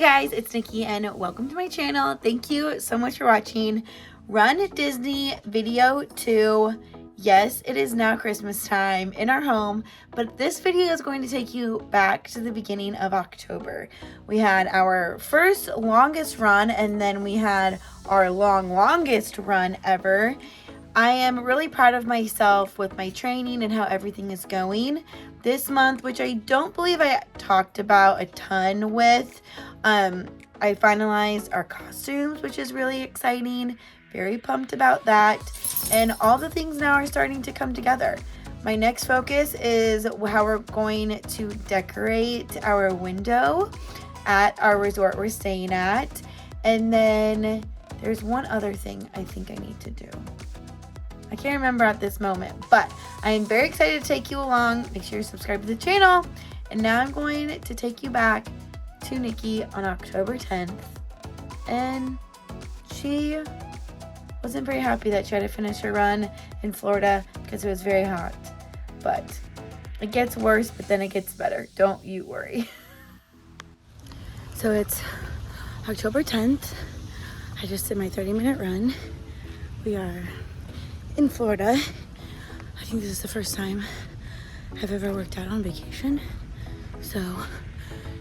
guys, it's Nikki and welcome to my channel. Thank you so much for watching Run Disney video 2. Yes, it is now Christmas time in our home, but this video is going to take you back to the beginning of October. We had our first longest run and then we had our longest run ever. I am really proud of myself with my training and how everything is going this month, which I don't believe I talked about a ton with. I finalized our costumes, which is really exciting. Very pumped about that. And all the things now are starting to come together. My next focus is how we're going to decorate our window at our resort we're staying at. And then there's one other thing I think I need to do. I can't remember at this moment, but I am very excited to take you along. Make sure you subscribe to the channel. And now I'm going to take you back to Nikki on October 10th. And she wasn't very happy that she had to finish her run in Florida because it was very hot. But it gets worse, but then it gets better. Don't you worry. So it's October 10th. I just did my 30-minute run. We are in Florida. I think this is the first time I've ever worked out on vacation. So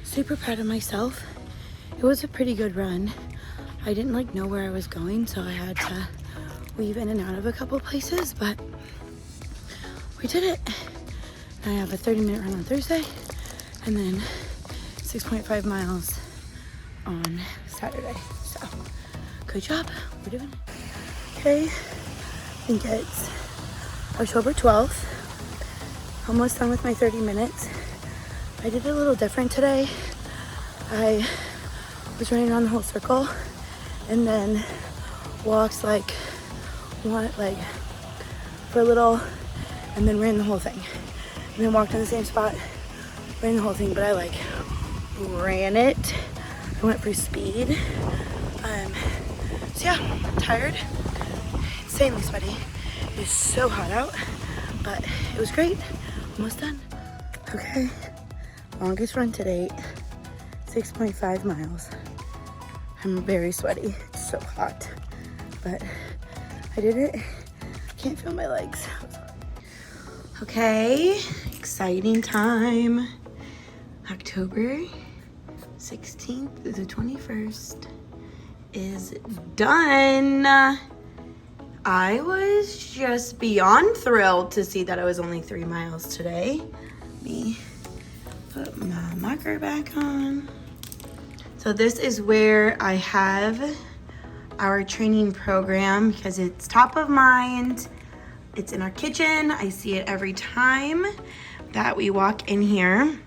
super proud of myself. It was a pretty good run. I didn't know where I was going, so I had to weave in and out of a couple places, but we did it. I have a 30-minute run on Thursday and then 6.5 miles on Saturday. So good job, we're doing it. Okay, I think it's October 12th. Almost done with my 30 minutes. I did it a little different today. I was running around the whole circle and then walked for a little and then ran the whole thing. And then walked in the same spot, ran the whole thing, but I ran it. I went for speed. So yeah, I'm tired, insanely sweaty. It is so hot out, but it was great. Almost done. Okay, longest run to date, 6.5 miles. I'm very sweaty, it's so hot, but I did it. I can't feel my legs. Okay, exciting time. October 16th through the 21st is done. I was just beyond thrilled to see that it was only 3 miles today. Let me put my marker back on. So this is where I have our training program because it's top of mind. It's in our kitchen. I see it every time that we walk in here.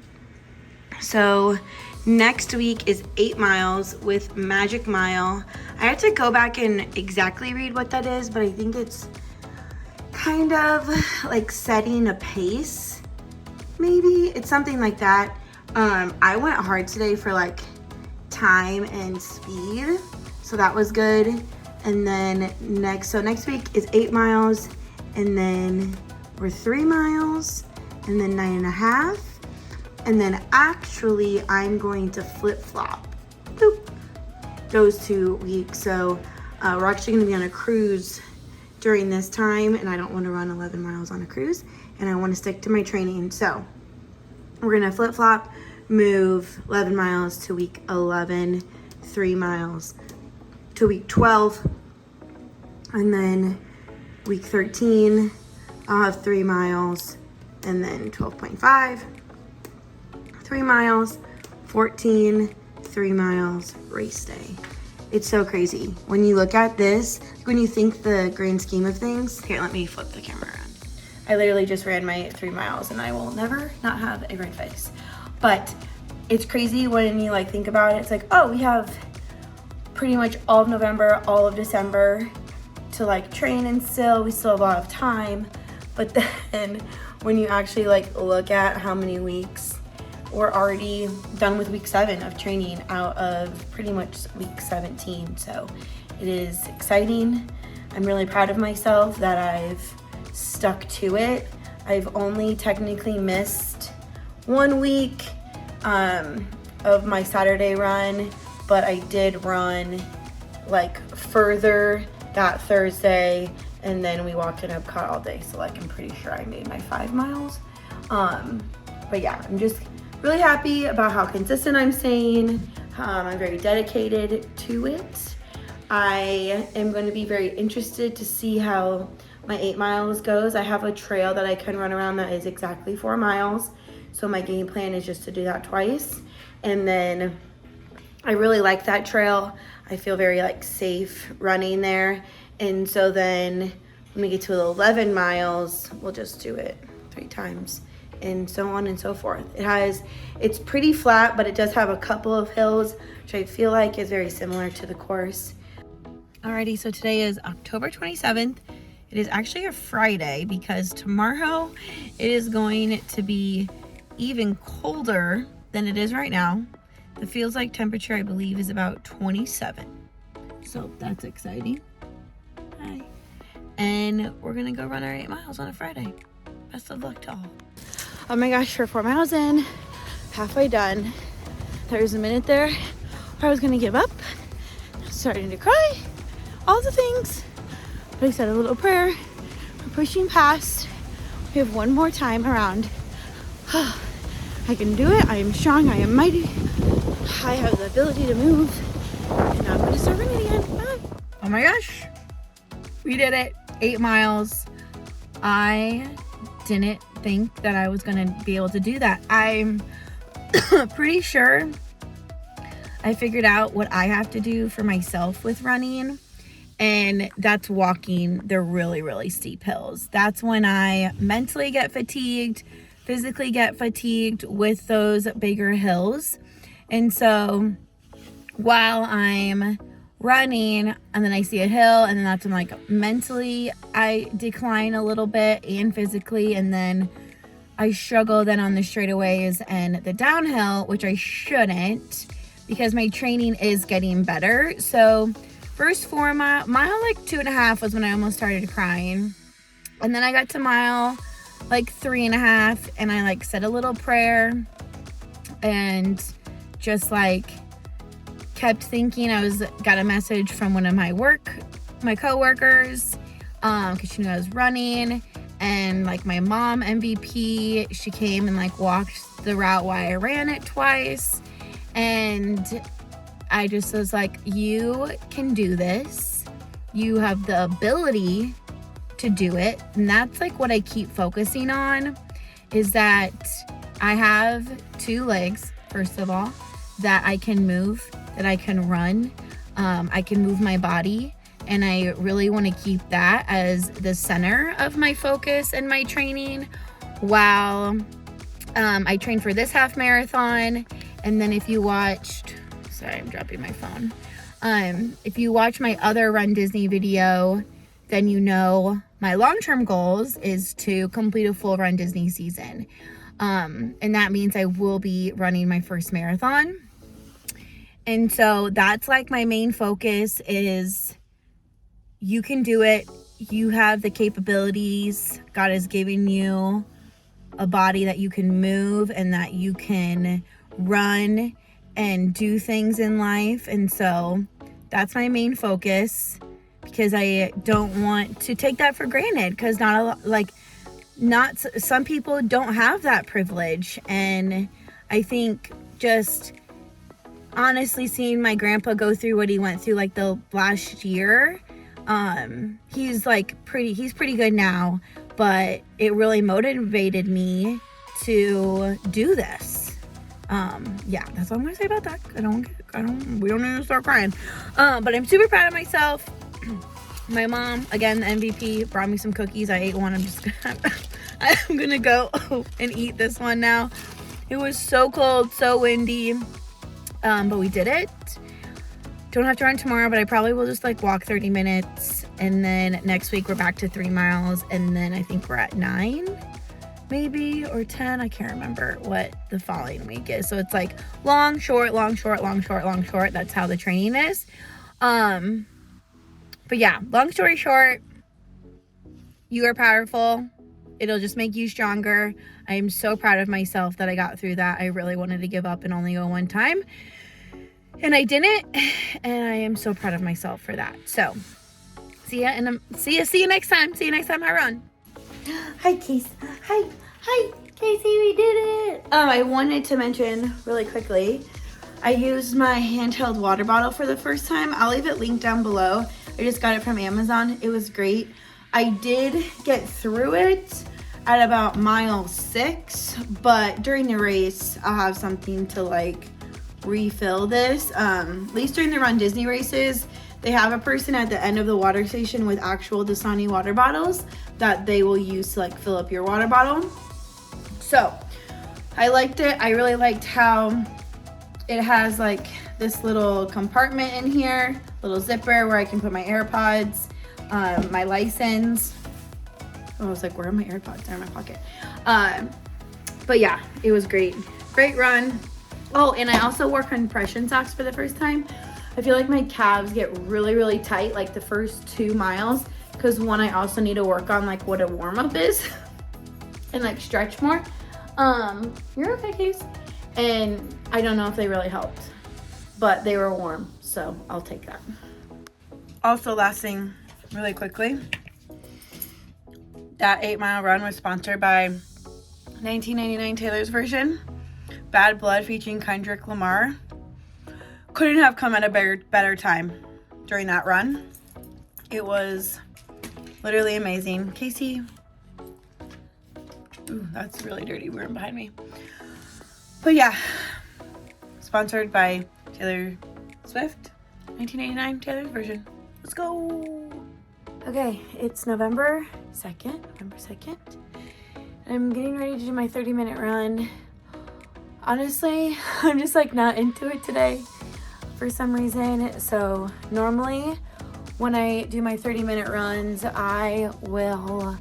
So next week is 8 miles with Magic Mile. I had to go back and exactly read what that is, but I think it's kind of like setting a pace. Maybe it's something like that. I went hard today for time and speed, so that was good. And then next week is 8 miles, and then we're 3 miles, and then 9.5. And then actually I'm going to flip-flop those 2 weeks. So we're actually gonna be on a cruise during this time, and I don't wanna run 11 miles on a cruise, and I wanna stick to my training. So we're gonna flip-flop, move 11 miles to week 11, 3 miles to week 12, and then week 13, I'll have 3 miles, and then 12.5, 3 miles, 14, 3 miles, race day. It's so crazy. When you look at this, when you think the grand scheme of things, here, let me flip the camera around. I literally just ran my 3 miles and I will never not have a red face. But it's crazy when you think about it. It's oh, we have pretty much all of November, all of December to train, and we still have a lot of time. But then when you actually look at how many weeks, we're already done with week 7 of training out of pretty much week 17. So it is exciting. I'm really proud of myself that I've stuck to it. I've only technically missed 1 week of my Saturday run but I did run like further that Thursday, and then we walked in Epcot all day, so like I'm pretty sure I made my 5 miles. But yeah, I'm just really happy about how consistent I'm staying. I'm very dedicated to it. I am going to be very interested to see how my 8 miles goes. I have a trail that I can run around that is exactly 4 miles. So my game plan is just to do that twice. And then I really like that trail. I feel very like safe running there. And so then when we get to 11 miles, we'll just do it 3 times and so on and so forth. It's pretty flat, but it does have a couple of hills, which I feel like is very similar to the course. Alrighty, so today is October 27th. It is actually a Friday because tomorrow it is going to be even colder than it is right now. The feels like temperature, I believe, is about 27. So that's exciting. Hi. And we're gonna go run our 8 miles on a Friday. Best of luck to all. Oh my gosh, we're 4 miles in, halfway done. There was a minute there where I was gonna give up, starting to cry, all the things. But I said a little prayer. We're pushing past. We have one more time around. I can do it. I am strong. I am mighty. I have the ability to move. And now I'm gonna start running again. Bye. Oh my gosh. We did it. 8 miles. I didn't think that I was gonna be able to do that. I'm pretty sure I figured out what I have to do for myself with running, and that's walking the really, really steep hills. That's when I mentally get fatigued, physically get fatigued with those bigger hills. And so while I'm running and then I see a hill, and then that's when like mentally I decline a little bit and physically, and then I struggle then on the straightaways and the downhill, which I shouldn't because my training is getting better. So first 4 mile like 2.5 was when I almost started crying, and then I got to mile like 3.5 and I like said a little prayer and just like kept thinking. Got a message from one of my coworkers, because she knew I was running, and like my mom MVP, she came and like walked the route while I ran it twice, and I just was like, you can do this. You have the ability to do it. And that's like what I keep focusing on, is that I have 2 legs, first of all, that I can move, that I can run. I can move my body. And I really want to keep that as the center of my focus and my training while I train for this half marathon. And then if you watched, sorry, I'm dropping my phone. If you watch my other Run Disney video, then you know my long-term goals is to complete a full Run Disney season. And that means I will be running my first marathon. And so that's like my main focus is you can do it. You have the capabilities. God has given you a body that you can move and that you can run and do things in life. And so that's my main focus, because I don't want to take that for granted, because some people don't have that privilege. And I think just honestly seeing my grandpa go through what he went through like the last year, he's pretty good now, but it really motivated me to do this. Yeah, that's all I'm gonna say about that. We don't need to start crying. But I'm super proud of myself. My mom, again, the MVP, brought me some cookies. I ate one. I'm gonna go and eat this one now. It was so cold, so windy, but we did it. Don't have to run tomorrow, but I probably will just like walk 30 minutes, and then next week we're back to 3 miles, and then I think we're at 9 maybe, or 10. I can't remember what the following week is. So it's like long, short, long, short, long, short, long, short. That's how the training is. But yeah, long story short, you are powerful. It'll just make you stronger. I am so proud of myself that I got through that. I really wanted to give up and only go one time. And I didn't, and I am so proud of myself for that. So, see ya, and see you next time. See you next time I run. Hi, Casey. Hi, Casey. We did it. I wanted to mention really quickly, I used my handheld water bottle for the first time. I'll leave it linked down below. I just got it from Amazon. It was great. I did get through it at about mile 6, but during the race, I'll have something to like refill this. At least during the runDisney races, they have a person at the end of the water station with actual Dasani water bottles that they will use to like fill up your water bottle. So I liked it. I really liked how it has like this little compartment in here, little zipper where I can put my AirPods, my license. I was like, where are my AirPods? They're in my pocket. But yeah, it was great. Great run. Oh, and I also wore compression socks for the first time. I feel like my calves get really, really tight like the first 2 miles, because one, I also need to work on like what a warm-up is and like stretch more. You're okay, Case. And I don't know if they really helped, but they were warm, so I'll take that. Also, last thing, really quickly, that 8-mile run was sponsored by 1999 Taylor's version, Bad Blood featuring Kendrick Lamar. Couldn't have come at a better time during that run. It was literally amazing. Casey, ooh, that's really dirty room behind me. But yeah, sponsored by Taylor Swift, 1989 Taylor's version. Let's go. Okay, it's November 2nd. I'm getting ready to do my 30-minute run. Honestly, I'm just like not into it today for some reason. So normally when I do my 30-minute runs, I will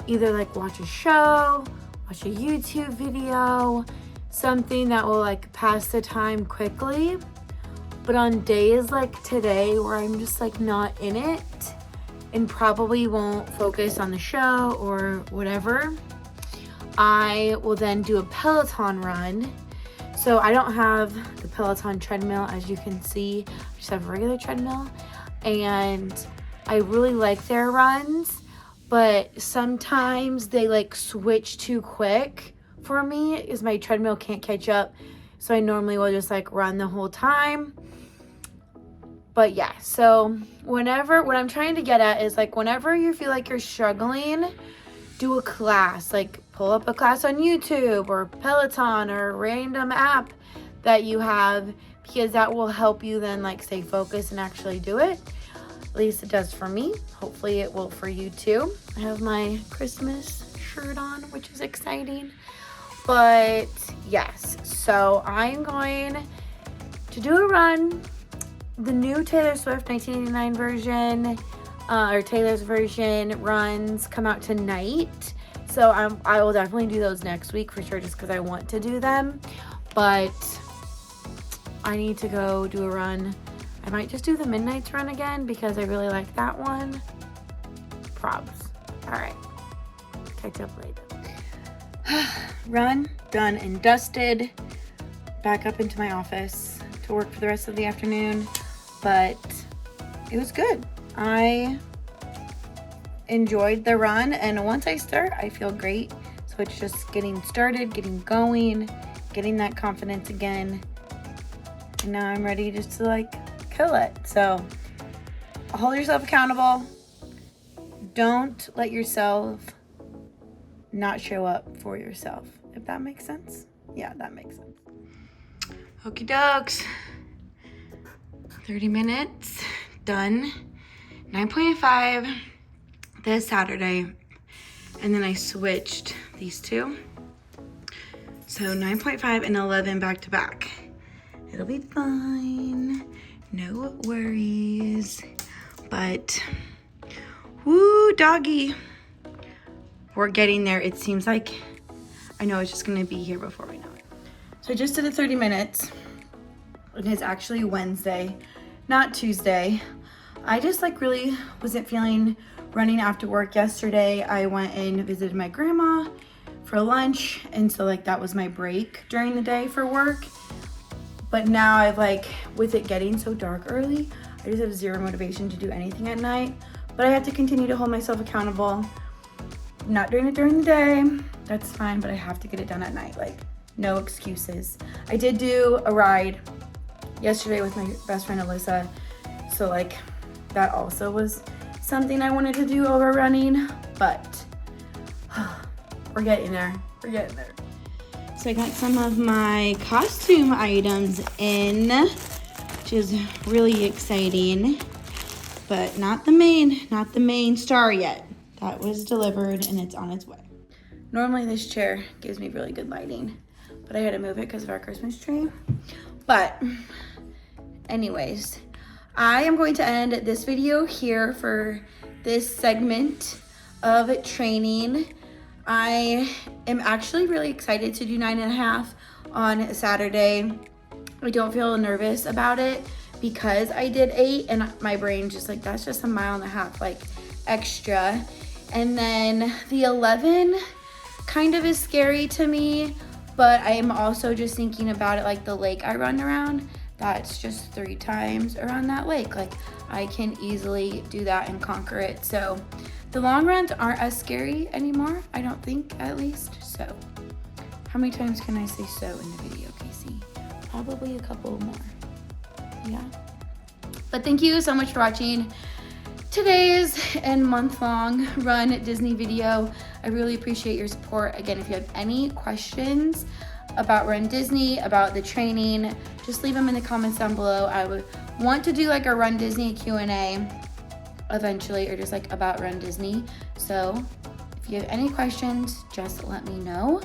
either like watch a show, watch a YouTube video, something that will like pass the time quickly. But on days like today where I'm just like not in it and probably won't focus on the show or whatever, I will then do a Peloton run. So I don't have the Peloton treadmill, as you can see. I just have a regular treadmill, and I really like their runs, but sometimes they like switch too quick for me because my treadmill can't catch up. So I normally will just like run the whole time. But yeah, so what I'm trying to get at is like whenever you feel like you're struggling, do a class, like pull up a class on YouTube or Peloton or a random app that you have, because that will help you then like stay focused and actually do it. At least it does for me. Hopefully it will for you too. I have my Christmas shirt on, which is exciting. But yes, so I'm going to do a run. The new Taylor Swift 1989 version, or Taylor's version runs come out tonight. So I will definitely do those next week for sure, just because I want to do them. But I need to go do a run. I might just do the Midnight's run again because I really like that one. Probs. All right. Catch up later. Run, done and dusted. Back up into my office to work for the rest of the afternoon. But it was good. I enjoyed the run, and once I start, I feel great. So it's just getting started, getting going, getting that confidence again. And now I'm ready just to like kill it. So hold yourself accountable. Don't let yourself not show up for yourself, if that makes sense. Yeah, that makes sense. Okie dokes. 30 minutes done. 9.5 this Saturday, and then I switched these two, so 9.5 and 11 back to back. It'll be fine, no worries. But woo, doggy, we're getting there. It seems like I know it's just gonna be here before we know it. So I just did the 30 minutes. It is actually Wednesday, not Tuesday. I just like really wasn't feeling running after work yesterday. I went and visited my grandma for lunch, and so like that was my break during the day for work. But now I've like, with it getting so dark early, I just have zero motivation to do anything at night. But I have to continue to hold myself accountable. Not doing it during the day, that's fine, but I have to get it done at night. Like, no excuses. I did do a ride yesterday with my best friend Alyssa. So like, that also was something I wanted to do over running, but we're getting there. We're getting there. So I got some of my costume items in, which is really exciting, but not the main star yet. That was delivered and it's on its way. Normally this chair gives me really good lighting, but I had to move it because of our Christmas tree. But anyways, I am going to end this video here for this segment of training. I am actually really excited to do 9.5 on Saturday. I don't feel nervous about it because I did 8 and my brain just like, that's just 1.5 miles like extra. And then the 11 kind of is scary to me, but I am also just thinking about it like the lake I run around. That's just 3 times around that lake. Like I can easily do that and conquer it. So the long runs aren't as scary anymore, I don't think, at least. So how many times can I say so in the video, Casey? Probably a couple more. Yeah. But thank you so much for watching today's and month-long Run Disney video. I really appreciate your support. Again, if you have any questions about Run Disney, about the training, just leave them in the comments down below. I would want to do like a Run Disney Q&A eventually, or just like about Run Disney. So if you have any questions, just let me know.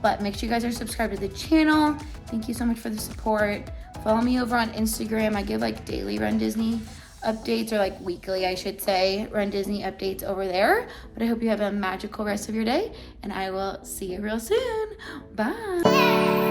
But make sure you guys are subscribed to the channel. Thank you so much for the support. Follow me over on Instagram. I give like daily Run Disney updates, or like weekly, I should say, Run Disney updates over there. But I hope you have a magical rest of your day, and I will see you real soon. Bye.